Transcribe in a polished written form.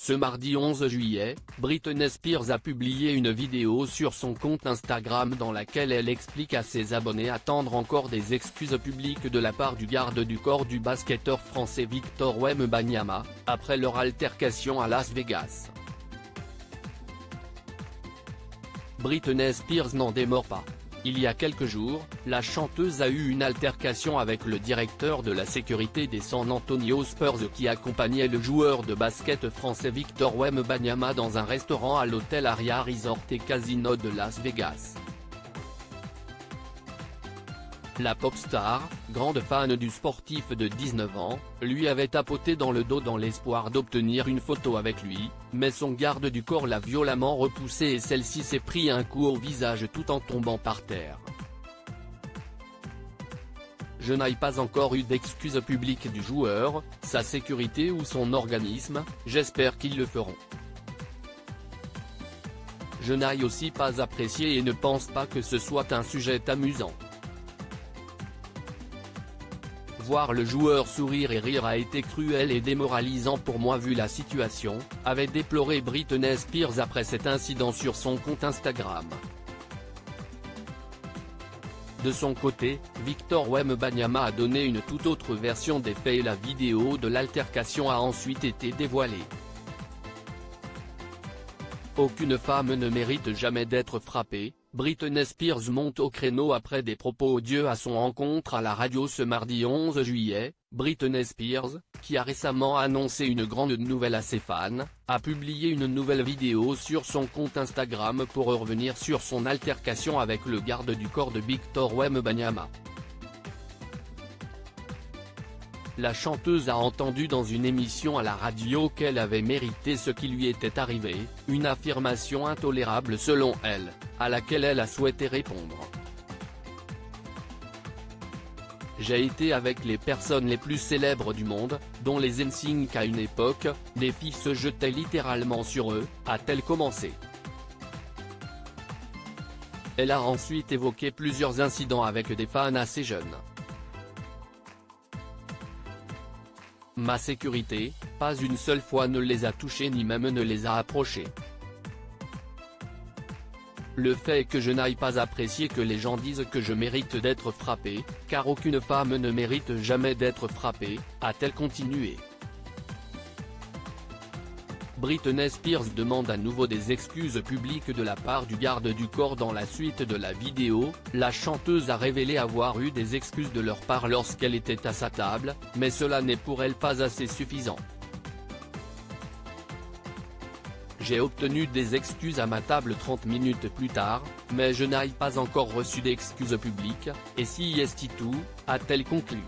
Ce mardi 11 juillet, Britney Spears a publié une vidéo sur son compte Instagram dans laquelle elle explique à ses abonnés attendre encore des excuses publiques de la part du garde du corps du basketteur français Victor Wembanyama, après leur altercation à Las Vegas. Britney Spears n'en démord pas. Il y a quelques jours, la chanteuse a eu une altercation avec le directeur de la sécurité des San Antonio Spurs qui accompagnait le joueur de basket français Victor Wembanyama dans un restaurant à l'hôtel Aria Resort et Casino de Las Vegas. La pop star, grande fan du sportif de 19 ans, lui avait tapoté dans le dos dans l'espoir d'obtenir une photo avec lui, mais son garde du corps l'a violemment repoussée et celle-ci s'est pris un coup au visage tout en tombant par terre. Je n'ai pas encore eu d'excuses publiques du joueur, sa sécurité ou son organisme, j'espère qu'ils le feront. Je n'ai aussi pas apprécié et ne pense pas que ce soit un sujet amusant. Voir le joueur sourire et rire a été cruel et démoralisant pour moi vu la situation, avait déploré Britney Spears après cet incident sur son compte Instagram. De son côté, Victor Wembanyama a donné une toute autre version des faits et la vidéo de l'altercation a ensuite été dévoilée. Aucune femme ne mérite jamais d'être frappée. Britney Spears monte au créneau après des propos odieux à son encontre à la radio ce mardi 11 juillet. Britney Spears, qui a récemment annoncé une grande nouvelle à ses fans, a publié une nouvelle vidéo sur son compte Instagram pour revenir sur son altercation avec le garde du corps de Victor Wembanyama. La chanteuse a entendu dans une émission à la radio qu'elle avait mérité ce qui lui était arrivé, une affirmation intolérable selon elle, à laquelle elle a souhaité répondre. J'ai été avec les personnes les plus célèbres du monde, dont les NSYNC à une époque, les filles se jetaient littéralement sur eux, a-t-elle commencé. Elle a ensuite évoqué plusieurs incidents avec des fans assez jeunes. Ma sécurité, pas une seule fois ne les a touchés ni même ne les a approchés. Le fait est que je n'aille pas apprécié que les gens disent que je mérite d'être frappée, car aucune femme ne mérite jamais d'être frappée, a-t-elle continué. Britney Spears demande à nouveau des excuses publiques de la part du garde du corps. Dans la suite de la vidéo, la chanteuse a révélé avoir eu des excuses de leur part lorsqu'elle était à sa table, mais cela n'est pour elle pas assez suffisant. J'ai obtenu des excuses à ma table 30 minutes plus tard, mais je n'ai pas encore reçu d'excuses publiques, et si est tout, a-t-elle conclu.